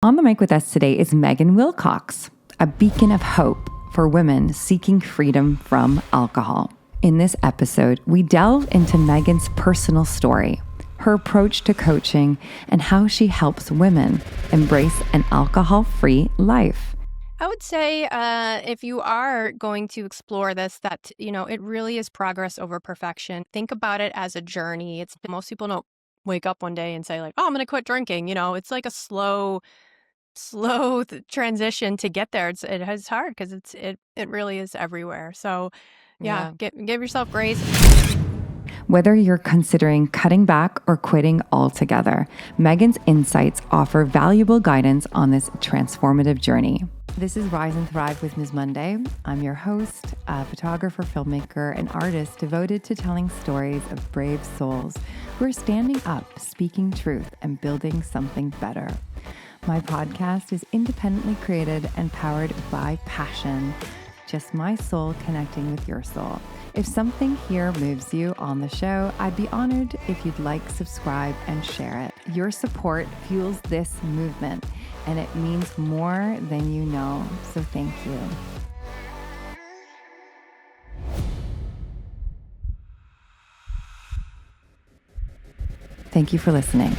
On the mic with us today is Megan Wilcox, a beacon of hope for women seeking freedom from alcohol. In this episode, we delve into Megan's personal story, her approach to coaching, and how she helps women embrace an alcohol-free life. I would say if you are going to explore this, that, it really is progress over perfection. Think about it as a journey. Most people don't wake up one day and say like, oh, I'm going to quit drinking. It's like a slow transition to get there. It's hard because it really is everywhere. So yeah. Give yourself grace. Whether you're considering cutting back or quitting altogether, Megan's insights offer valuable guidance on this transformative journey. This is Rise and Thrive with Ms. Monday. I'm your host, a photographer, filmmaker, and artist devoted to telling stories of brave souls who are standing up, speaking truth, and building something better. My podcast is independently created and powered by passion. Just my soul connecting with your soul. If something here moves you on the show, I'd be honored if you'd like, subscribe, and share it. Your support fuels this movement, and it means more than you know. So thank you. Thank you for listening.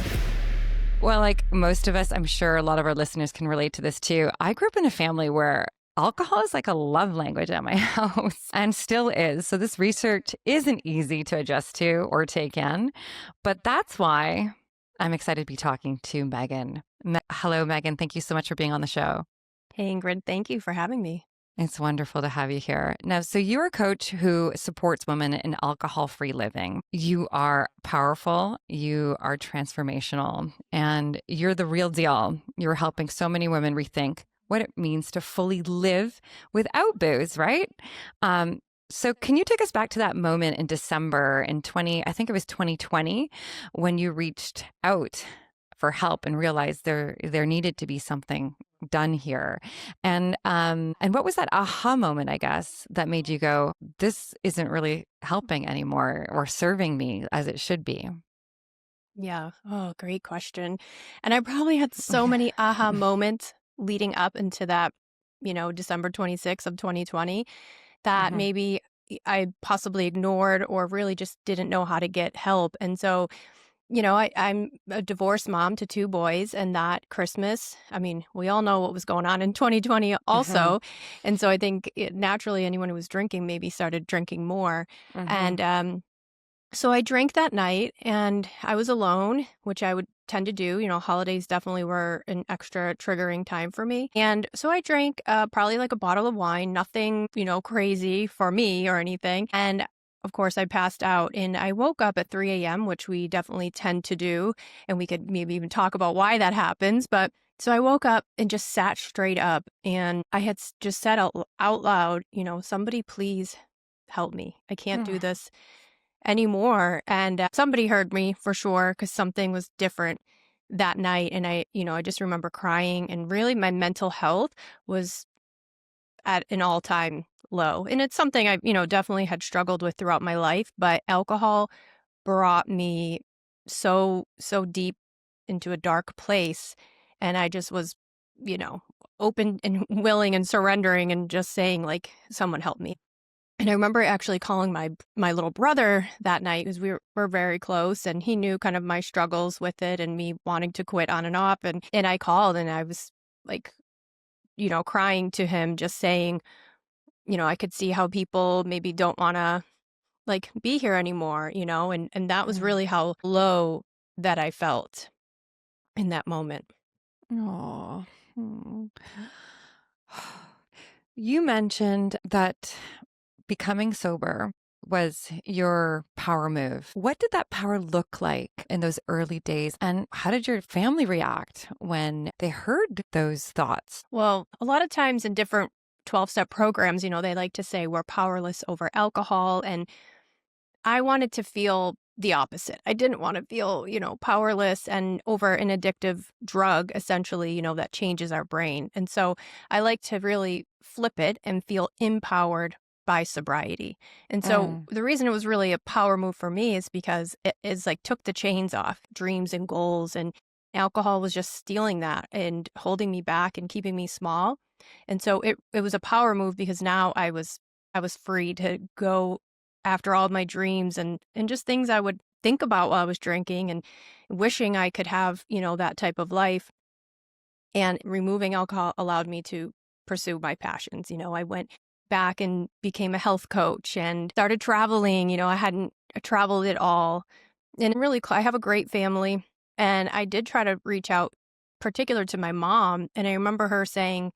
Well, like most of us, I'm sure a lot of our listeners can relate to this too. I grew up in a family where alcohol is like a love language at my house and still is. So this research isn't easy to adjust to or take in, but that's why I'm excited to be talking to Megan. Hello, Megan. Thank you so much for being on the show. Hey, Ingrid, thank you for having me. It's wonderful to have you here. Now, so you're a coach who supports women in alcohol-free living. You are powerful, you are transformational, and you're the real deal. You're helping so many women rethink what it means to fully live without booze, right? So can you take us back to that moment in December in 2020, when you reached out for help and realized there needed to be something done here? And what was that aha moment, I guess, that made you go, this isn't really helping anymore or serving me as it should be? Yeah. Oh, great question. And I probably had so many aha moments leading up into that, December 26th of 2020 that maybe I possibly ignored or really just didn't know how to get help. And so, I'm a divorced mom to two boys, and that Christmas, I mean, we all know what was going on in 2020 also. And so I think naturally anyone who was drinking maybe started drinking more. And so I drank that night and I was alone, which I would tend to do. Holidays definitely were an extra triggering time for me. And so I drank probably like a bottle of wine, nothing, crazy for me or anything. And of course, I passed out and I woke up at 3 a.m., which we definitely tend to do. And we could maybe even talk about why that happens. But so I woke up and just sat straight up and I had just said out loud, somebody please help me. I can't do this anymore. And somebody heard me for sure because something was different that night. And I just remember crying, and really my mental health was at an all-time low. And it's something I, definitely had struggled with throughout my life, but alcohol brought me so deep into a dark place. And I just was, open and willing and surrendering and just saying like, someone help me. And I remember actually calling my little brother that night because we were very close, and he knew kind of my struggles with it and me wanting to quit on and off. And I called and I was like, crying to him, just saying, I could see how people maybe don't want to like be here anymore, and that was really how low that I felt in that moment. Oh. You mentioned that becoming sober was your power move. What did that power look like in those early days? And how did your family react when they heard those thoughts? Well, a lot of times in different 12-step programs, they like to say we're powerless over alcohol. And I wanted to feel the opposite. I didn't want to feel, powerless and over an addictive drug, essentially, that changes our brain. And so I like to really flip it and feel empowered by sobriety. And so the reason it was really a power move for me is because it is like took the chains off dreams and goals and alcohol was just stealing that and holding me back and keeping me small. And so it was a power move because now I was free to go after all my dreams and just things I would think about while I was drinking and wishing I could have, that type of life. And removing alcohol allowed me to pursue my passions. I went back and became a health coach and started traveling. I hadn't traveled at all. And really, I have a great family. And I did try to reach out, particular to my mom. And I remember her saying,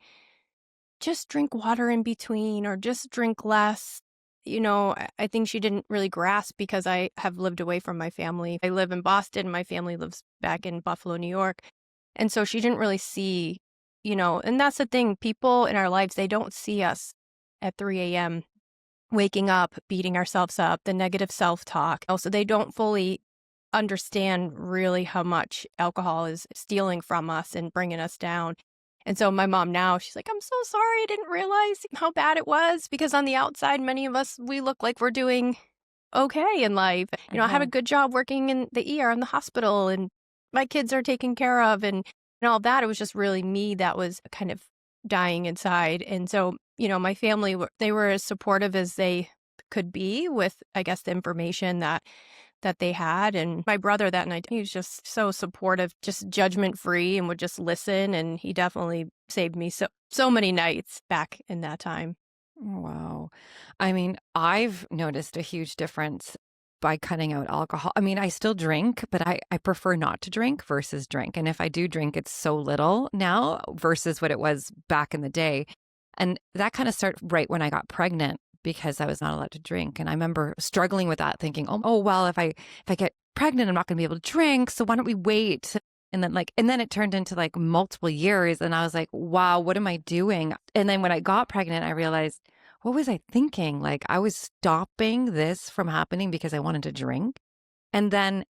just drink water in between or just drink less. I think she didn't really grasp because I have lived away from my family. I live in Boston. My family lives back in Buffalo, New York. And so she didn't really see, and that's the thing. People in our lives, they don't see us at 3 a.m. waking up, beating ourselves up, the negative self-talk. Also, they don't fully understand really how much alcohol is stealing from us and bringing us down. And so my mom now, she's like, I'm so sorry. I didn't realize how bad it was because on the outside, many of us, we look like we're doing okay in life. I have a good job working in the ER in the hospital and my kids are taken care of and all that. It was just really me that was kind of dying inside. And so, my family, they were as supportive as they could be with, I guess, the information that they had. And my brother that night, he was just so supportive, just judgment free and would just listen. And he definitely saved me so many nights back in that time. Wow. I mean, I've noticed a huge difference by cutting out alcohol. I mean, I still drink, but I prefer not to drink versus drink. And if I do drink, it's so little now versus what it was back in the day. And that kind of started right when I got pregnant because I was not allowed to drink. And I remember struggling with that, thinking, oh well, if I get pregnant, I'm not going to be able to drink. So why don't we wait? And then it turned into like multiple years. And I was like, wow, what am I doing? And then when I got pregnant, I realized, what was I thinking? Like I was stopping this from happening because I wanted to drink. And then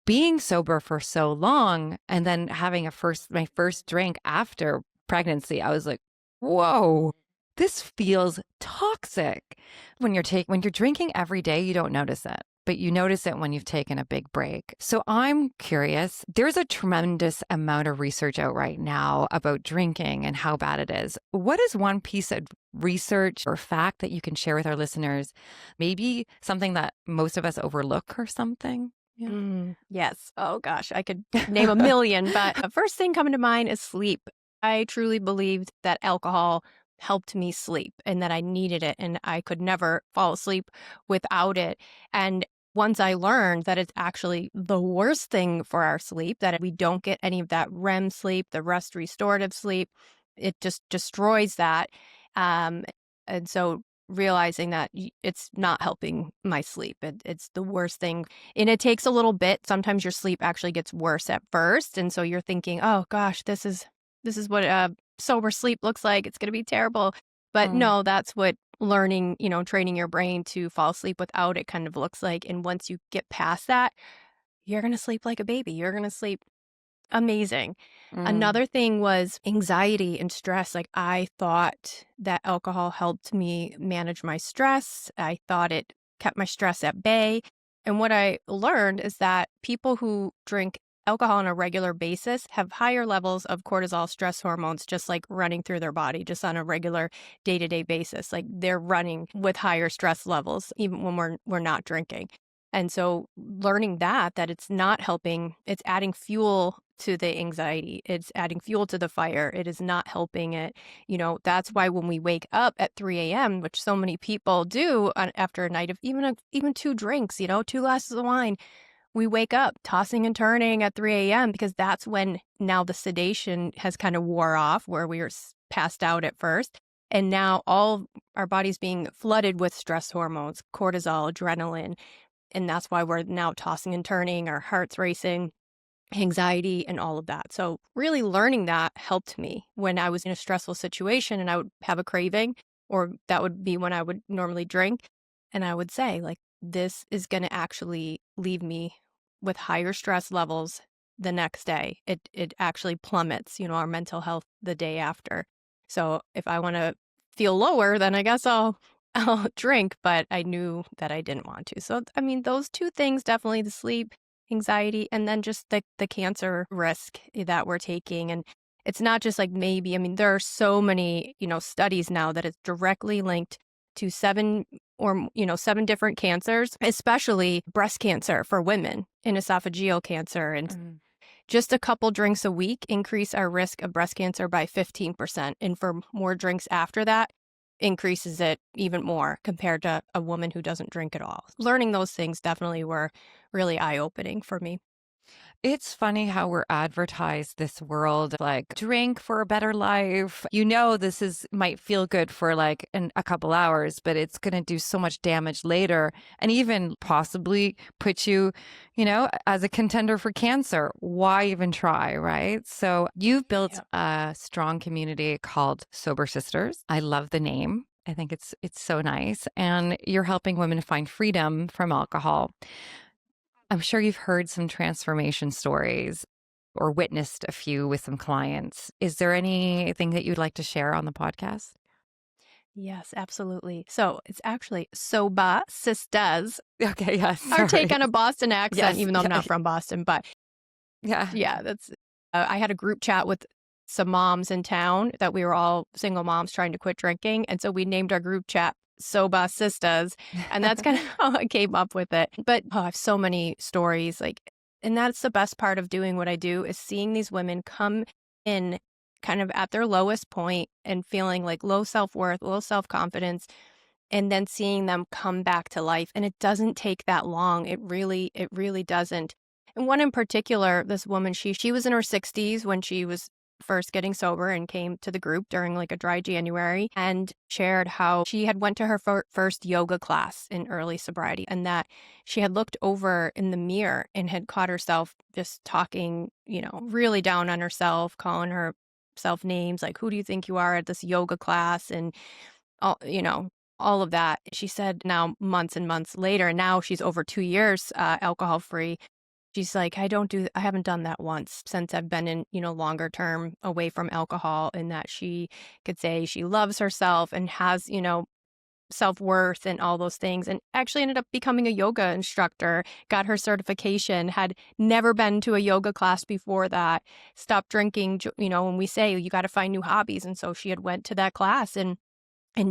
being sober for so long and then having my first drink after pregnancy, I was like, whoa, this feels toxic. When you're drinking every day, you don't notice it, but you notice it when you've taken a big break. So I'm curious, there's a tremendous amount of research out right now about drinking and how bad it is. What is one piece of research or fact that you can share with our listeners? Maybe something that most of us overlook or something? Yeah. Yes. Oh gosh, I could name a million, but the first thing coming to mind is sleep. I truly believed that alcohol helped me sleep and that I needed it and I could never fall asleep without it. And once I learned that it's actually the worst thing for our sleep, that we don't get any of that REM sleep, the rest restorative sleep, it just destroys that. Um, and so realizing that it's not helping my sleep. It's the worst thing. And it takes a little bit. Sometimes your sleep actually gets worse at first. And so you're thinking, oh gosh, this is what sober sleep looks like. It's going to be terrible. But no, that's what learning, training your brain to fall asleep without it kind of looks like. And once you get past that, you're going to sleep like a baby. You're going to sleep amazing. Another thing was anxiety and stress. Like I thought that alcohol helped me manage my stress. I thought it kept my stress at bay. And what I learned is that people who drink alcohol on a regular basis have higher levels of cortisol, stress hormones, just like running through their body, just on a regular day-to-day basis. Like they're running with higher stress levels, even when we're not drinking. And so learning that it's not helping, it's adding fuel to the anxiety. It's adding fuel to the fire. It is not helping it. That's why when we wake up at 3 a.m., which so many people do after a night of even 2 drinks, 2 glasses of wine, we wake up tossing and turning at 3 a.m. because that's when now the sedation has kind of wore off where we were passed out at first. And now all our body's being flooded with stress hormones, cortisol, adrenaline. And that's why we're now tossing and turning, our heart's racing, anxiety, and all of that. So really learning that helped me when I was in a stressful situation and I would have a craving, or that would be when I would normally drink. And I would say, like, this is going to actually leave me with higher stress levels the next day. It actually plummets, our mental health the day after. So if I want to feel lower, then I guess I'll drink, but I knew that I didn't want to. So, I mean, those 2 things, definitely the sleep anxiety, and then just the cancer risk that we're taking. And it's not just like maybe, I mean, there are so many, studies now that it's directly linked to seven different cancers, especially breast cancer for women and esophageal cancer. And just a couple drinks a week increase our risk of breast cancer by 15%. And for more drinks after that, increases it even more compared to a woman who doesn't drink at all. Learning those things definitely were really eye-opening for me. It's funny how we're advertised this world like drink for a better life. This might feel good for like a couple hours, but it's going to do so much damage later and even possibly put you, as a contender for cancer. Why even try, right? So you've built a strong community called Sober Sisters. I love the name. I think it's so nice. And you're helping women find freedom from alcohol. I'm sure you've heard some transformation stories or witnessed a few with some clients. Is there anything that you'd like to share on the podcast? Yes, absolutely. So it's actually Soba Sisters. Okay, yes. Our take on a Boston accent, even though I'm not from Boston. But yeah, that's. I had a group chat with some moms in town that we were all single moms trying to quit drinking. And so we named our group chat Soba Sisters. And that's kind of how I came up with it. But I have so many stories. And that's the best part of doing what I do is seeing these women come in kind of at their lowest point and feeling like low self-worth, low self-confidence, and then seeing them come back to life. And it doesn't take that long. It really doesn't. And one in particular, this woman, she was in her 60s when she was first getting sober and came to the group during like a dry January and shared how she had went to her first yoga class in early sobriety and that she had looked over in the mirror and had caught herself just talking, really down on herself, calling herself names like, who do you think you are at this yoga class? And all of that. She said now months and months later, and now she's over 2 years alcohol free. She's like, I haven't done that once since I've been in, longer term away from alcohol, and that she could say she loves herself and has, self-worth and all those things, and actually ended up becoming a yoga instructor, got her certification, had never been to a yoga class before that, stopped drinking, when we say you got to find new hobbies. And so she had went to that class and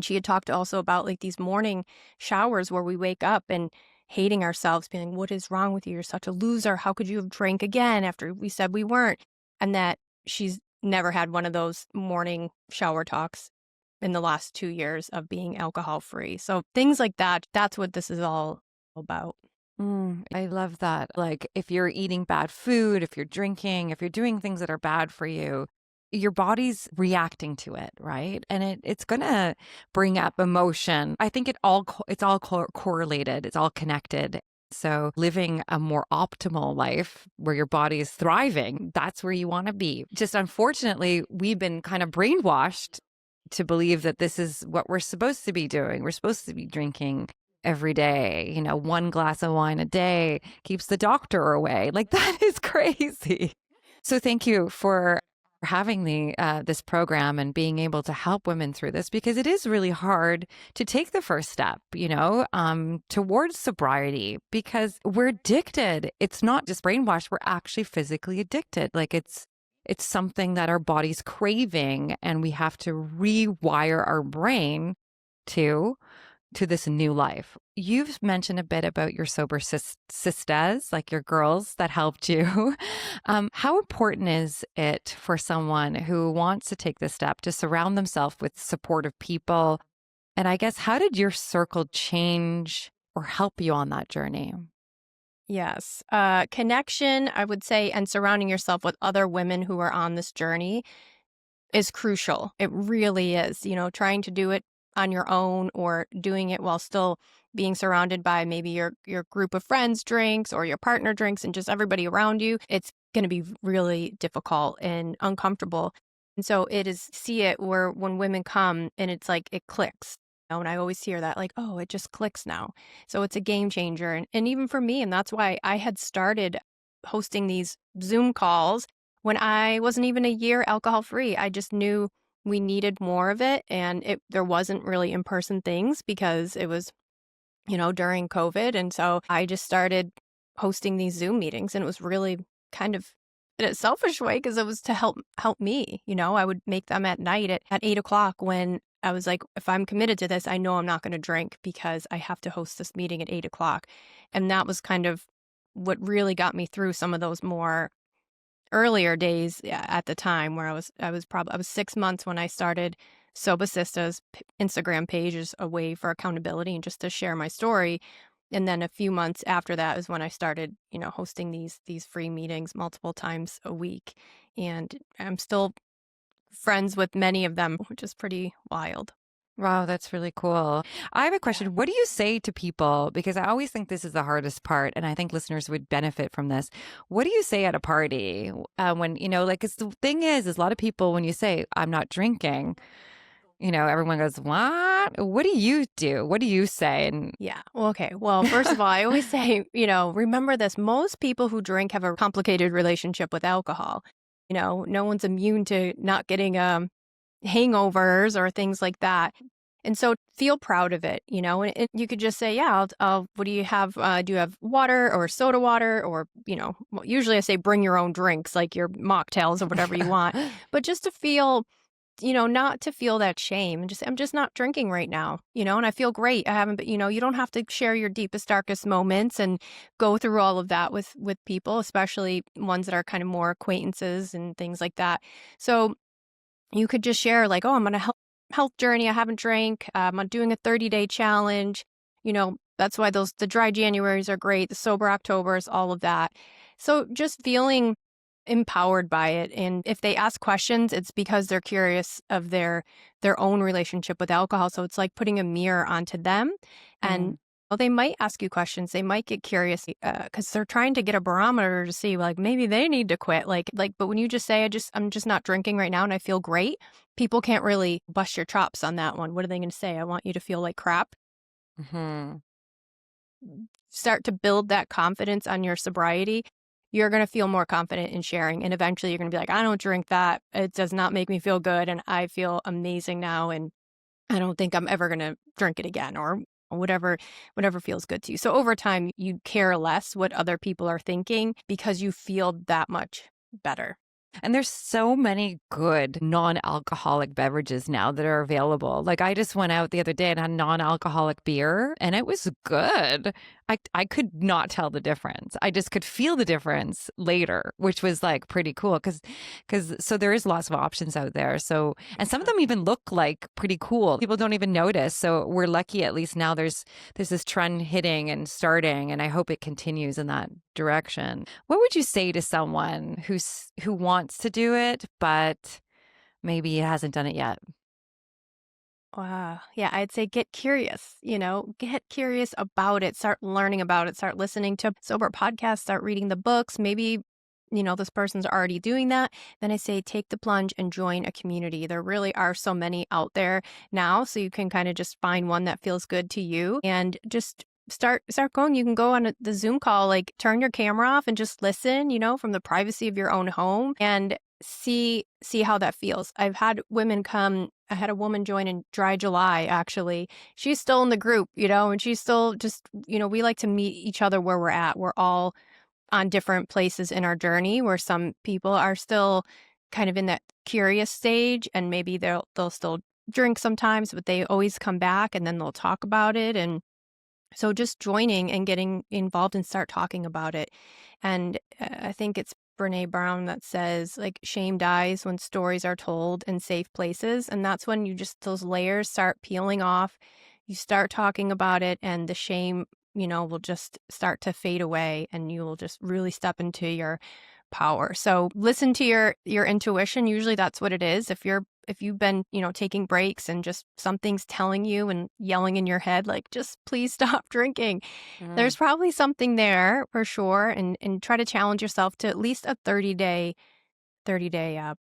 she had talked also about like these morning showers where we wake up and hating ourselves, being, what is wrong with you? You're such a loser. How could you have drank again after we said we weren't? And that she's never had one of those morning shower talks in the last 2 years of being alcohol free. So things like that, that's what this is all about. I love that. Like if you're eating bad food, if you're drinking, if you're doing things that are bad for you, your body's reacting to it, right? And it's going to bring up emotion. I think it's all correlated. It's all connected. So living a more optimal life where your body is thriving, that's where you want to be. Just unfortunately, we've been kind of brainwashed to believe that this is what we're supposed to be doing. We're supposed to be drinking every day. 1 glass of wine a day keeps the doctor away. Like that is crazy. So thank you for having this program and being able to help women through this, because it is really hard to take the first step, towards sobriety, because we're addicted. It's not just brainwashed. We're actually physically addicted. Like it's something that our body's craving, and we have to rewire our brain to this new life. You've mentioned a bit about your sober sisters, like your girls that helped you. How important is it for someone who wants to take this step to surround themselves with supportive people? And I guess, how did your circle change or help you on that journey? Yes. Connection, I would say, and surrounding yourself with other women who are on this journey is crucial. It really is. Trying to do it on your own or doing it while still being surrounded by maybe your group of friends drinks or your partner drinks and just everybody around you, it's going to be really difficult and uncomfortable. And so see it where when women come and it's like it clicks. And I always hear that like, oh, it just clicks now. So it's a game changer. And even for me, and that's why I had started hosting these Zoom calls when I wasn't even a year alcohol free. I just knew we needed more of it, and there wasn't really in-person things because it was, during COVID. And so I just started hosting these Zoom meetings. And it was really kind of in a selfish way because it was to help me. I would make them at night at 8 o'clock when I was like, if I'm committed to this, I know I'm not going to drink because I have to host this meeting at 8 o'clock. And that was kind of what really got me through some of those more earlier days at the time where I was 6 months when I started Soba Sisters Instagram page as a way for accountability and just to share my story. And then a few months after that is when I started, hosting these free meetings multiple times a week. And I'm still friends with many of them, which is pretty wild. Wow, that's really cool. I have a question. What do you say to people? Because I always think this is the hardest part, and I think listeners would benefit from this. What do you say at a party when, it's the thing is a lot of people, when you say, I'm not drinking, everyone goes, what? What do you do? What do you say? And yeah. Well, okay. Well, first of all, I always say, remember this. Most people who drink have a complicated relationship with alcohol. No one's immune to not getting hangovers or things like that. And so feel proud of it, and you could just say, yeah, what do you have? Do you have water or soda water? Or, usually I say bring your own drinks, like your mocktails or whatever you want. But just to feel, not to feel that shame and just, I'm just not drinking right now, and I feel great. I haven't, you don't have to share your deepest, darkest moments and go through all of that with people, especially ones that are kind of more acquaintances and things like that. So you could just share like, oh, I'm on a health journey. I haven't drank. I'm doing a 30-day challenge. That's why the dry Januaries are great. The sober Octobers, all of that. So just feeling empowered by it. And if they ask questions, it's because they're curious of their own relationship with alcohol. So it's like putting a mirror onto them. And well, they might ask you questions. They might get curious because they're trying to get a barometer to see like maybe they need to quit. But when you just say I'm just not drinking right now and I feel great, people can't really bust your chops on that one. What are they going to say? I want you to feel like crap. mm-hmm. Start to build that confidence on your sobriety. You're going to feel more confident in sharing, and eventually you're going to be like, I don't drink that. It does not make me feel good, and I feel amazing now, and I don't think I'm ever going to drink it again, or whatever feels good to you. So over time, you care less what other people are thinking because you feel that much better. And there's so many good non-alcoholic beverages now that are available. Like I just went out the other day and had non-alcoholic beer and it was good. I could not tell the difference. I just could feel the difference later, which was like pretty cool because so there is lots of options out there. So, and some of them even look like pretty cool. People don't even notice. So we're lucky at least now there's this trend hitting and starting, and I hope it continues in that direction. What would you say to someone who wants to do it, but maybe hasn't done it yet? Wow. Yeah, I'd say get curious, get curious about it, start learning about it, start listening to sober podcasts, start reading the books. Maybe, this person's already doing that. Then I say take the plunge and join a community. There really are so many out there now. So you can kind of just find one that feels good to you and just start going. You can go on the Zoom call, like turn your camera off and just listen, from the privacy of your own home and see how that feels. I've had women come. I had a woman join in Dry July, actually. She's still in the group, and she's still just, we like to meet each other where we're at. We're all on different places in our journey where some people are still kind of in that curious stage and maybe they'll still drink sometimes, but they always come back and then they'll talk about it. And so just joining and getting involved and start talking about it. And I think it's Brene Brown that says like shame dies when stories are told in safe places. And that's when those layers start peeling off. You start talking about it and the shame, will just start to fade away and you will just really step into your power. So listen to your intuition. Usually that's what it is. If you've been, taking breaks and just something's telling you and yelling in your head, like, just please stop drinking. There's probably something there for sure. And try to challenge yourself to at least a 30-day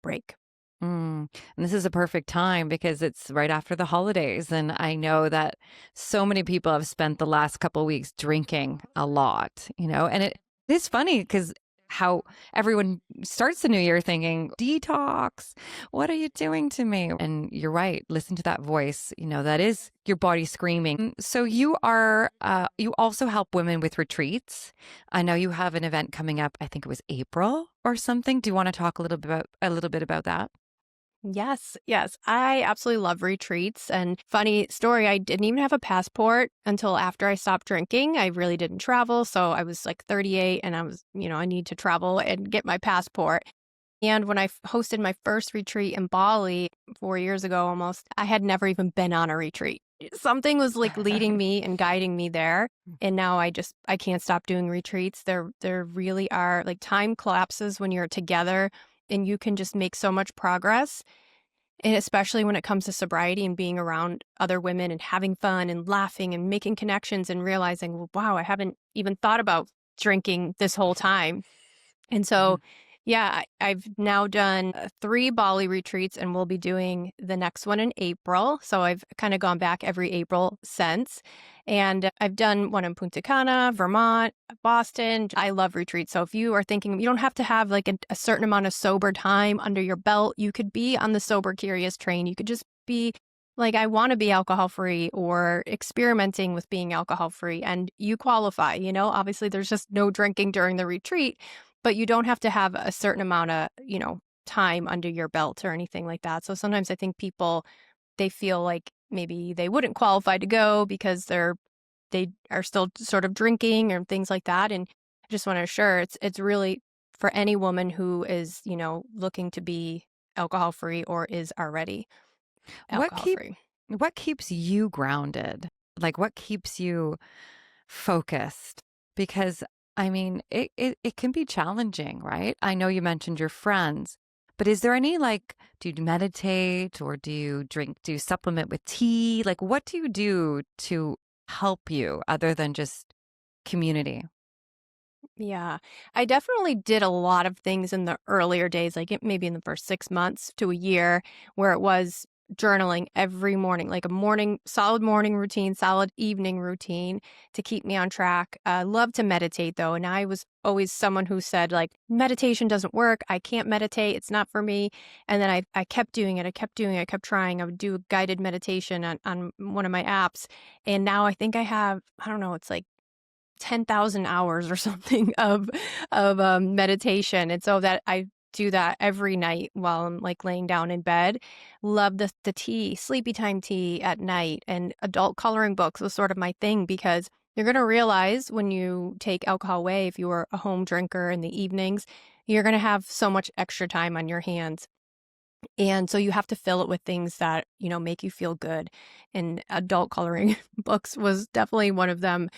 break. And this is a perfect time because it's right after the holidays. And I know that so many people have spent the last couple of weeks drinking a lot, and it is funny because how everyone starts the new year thinking, detox, what are you doing to me? And you're right. Listen to that voice. That is your body screaming. So you also help women with retreats. I know you have an event coming up. I think it was April or something. Do you want to talk a little bit about that? Yes, yes. I absolutely love retreats. And funny story, I didn't even have a passport until after I stopped drinking. I really didn't travel. So I was like 38 and I need to travel and get my passport. And when I hosted my first retreat in Bali 4 years ago almost, I had never even been on a retreat. Something was like leading me and guiding me there. And now I can't stop doing retreats. There really are like time collapses when you're together and you can just make so much progress. And especially when it comes to sobriety and being around other women and having fun and laughing and making connections and realizing, well, wow, I haven't even thought about drinking this whole time. And so, yeah, I've now done 3 Bali retreats and we'll be doing the next one in April. So I've kind of gone back every April since. And I've done one in Punta Cana, Vermont, Boston. I love retreats. So if you are thinking you don't have to have like a certain amount of sober time under your belt, you could be on the sober curious train. You could just be like, I want to be alcohol free or experimenting with being alcohol free. And you qualify, obviously there's just no drinking during the retreat, but you don't have to have a certain amount of, time under your belt or anything like that. So sometimes I think people, they feel like maybe they wouldn't qualify to go because they are still sort of drinking or things like that. And I just want to assure it's really for any woman who is, looking to be alcohol free or is already What alcohol keep free. what keeps you grounded? Like what keeps you focused? Because I mean, it can be challenging, right? I know you mentioned your friends, but is there any like, do you meditate or do you supplement with tea? Like what do you do to help you other than just community? Yeah, I definitely did a lot of things in the earlier days, like maybe in the first 6 months to a year, where it was journaling every morning, like solid morning routine, solid evening routine to keep me on track. I love to meditate though. And I was always someone who said, like, meditation doesn't work. I can't meditate. It's not for me. And then I kept doing it. I kept doing it. I kept trying. I would do a guided meditation on one of my apps. And now I think I have, I don't know, it's like 10,000 hours or something of meditation. And so that I do that every night while I'm like laying down in bed. Love the tea, sleepy time tea at night, and adult coloring books was sort of my thing because you're going to realize when you take alcohol away, if you were a home drinker in the evenings, you're going to have so much extra time on your hands. And so you have to fill it with things that, make you feel good. And adult coloring books was definitely one of them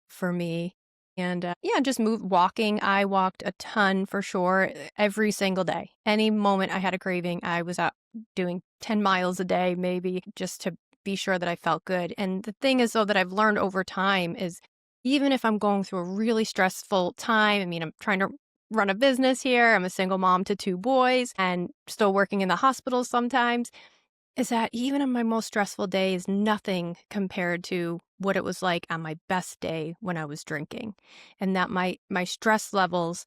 for me. And yeah, just walking. I walked a ton for sure every single day. Any moment I had a craving, I was out doing 10 miles a day, maybe just to be sure that I felt good. And the thing is, though, that I've learned over time is even if I'm going through a really stressful time, I mean, I'm trying to run a business here. I'm a single mom to 2 boys and still working in the hospital sometimes is that even on my most stressful day is nothing compared to what it was like on my best day when I was drinking. And that my stress levels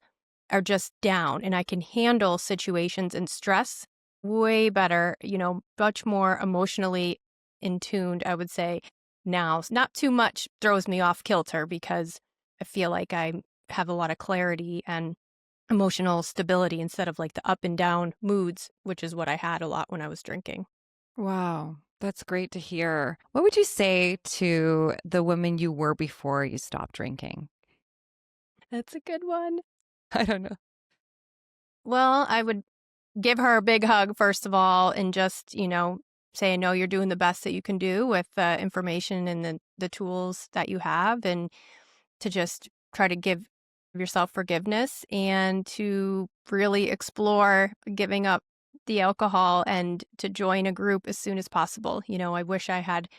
are just down and I can handle situations and stress way better, much more emotionally in tuned, I would say now. Not too much throws me off kilter because I feel like I have a lot of clarity and emotional stability instead of like the up and down moods, which is what I had a lot when I was drinking. Wow, that's great to hear. What would you say to the woman you were before you stopped drinking? That's a good one. I don't know. Well, I would give her a big hug, first of all, and just, say, I know you're doing the best that you can do with the information and the tools that you have, and to just try to give yourself forgiveness and to really explore giving up the alcohol and to join a group as soon as possible. I wish I had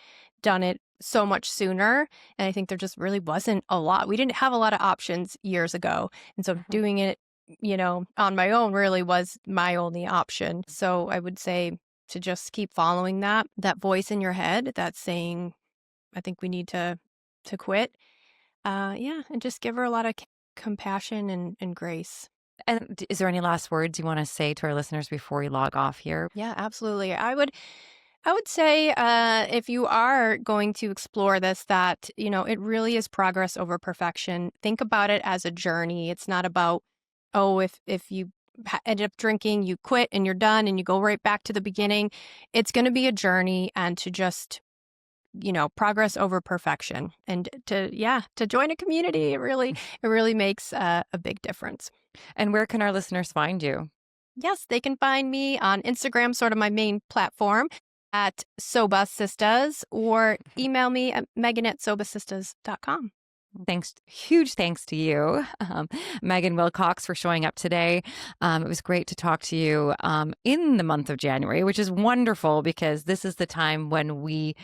done it so much sooner. And I think there just really wasn't a lot. We didn't have a lot of options years ago. And so Mhm. doing it, on my own really was my only option. So I would say to just keep following that voice in your head that's saying, I think we need to quit. Yeah, and just give her a lot of compassion and grace. And is there any last words you want to say to our listeners before we log off here? Yeah, absolutely. I would say if you are going to explore this, that, it really is progress over perfection. Think about it as a journey. It's not about, oh, if you ended up drinking, you quit and you're done and you go right back to the beginning. It's going to be a journey, and to just, progress over perfection, and to join a community. It really makes a big difference. And where can our listeners find you? Yes, they can find me on Instagram, sort of my main platform, at Sobasistas, or email me at megan@sobasistas.com. Huge thanks to you, Megan Wilcox, for showing up today. It was great to talk to you in the month of January, which is wonderful because this is the time when we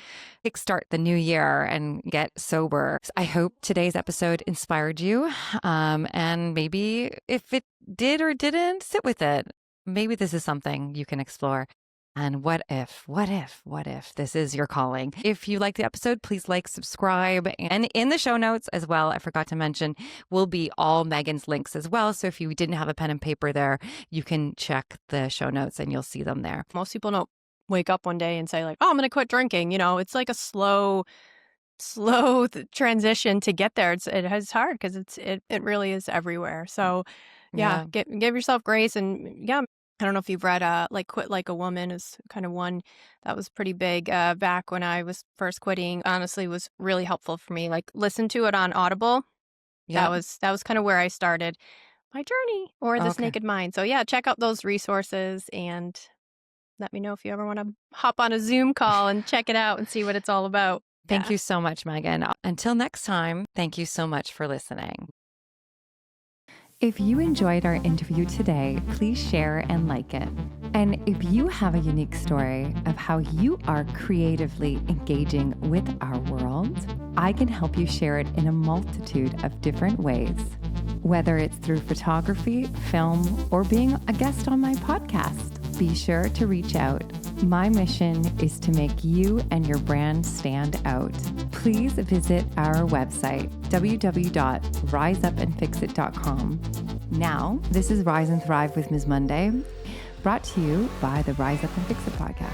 kickstart the new year and get sober. I hope today's episode inspired you, and maybe if it did or didn't, sit with it. Maybe this is something you can explore. And what if this is your calling? If you like the episode, please like, subscribe. And in the show notes as well, I forgot to mention, will be all Megan's links as well. So if you didn't have a pen and paper there, you can check the show notes and you'll see them there. Most people don't wake up one day and say, like, oh, I'm going to quit drinking. It's like a slow transition to get there. It's hard because it really is everywhere. So give yourself grace. And I don't know if you've read like Quit Like a Woman is kind of one that was pretty big back when I was first quitting. Honestly, was really helpful for me. Like, listen to it on Audible. That was kind of where I started my journey, or This Naked Mind. So check out those resources and let me know if you ever want to hop on a Zoom call and check it out and see what it's all about. Thank you so much, Megan. Until next time, thank you so much for listening. If you enjoyed our interview today, please share and like it. And if you have a unique story of how you are creatively engaging with our world, I can help you share it in a multitude of different ways. Whether it's through photography, film, or being a guest on my podcast, be sure to reach out. My mission is to make you and your brand stand out. Please visit our website, www.riseupandfixit.com. Now, this is Rise and Thrive with Ms. Monday, brought to you by the Rise Up and Fix It podcast.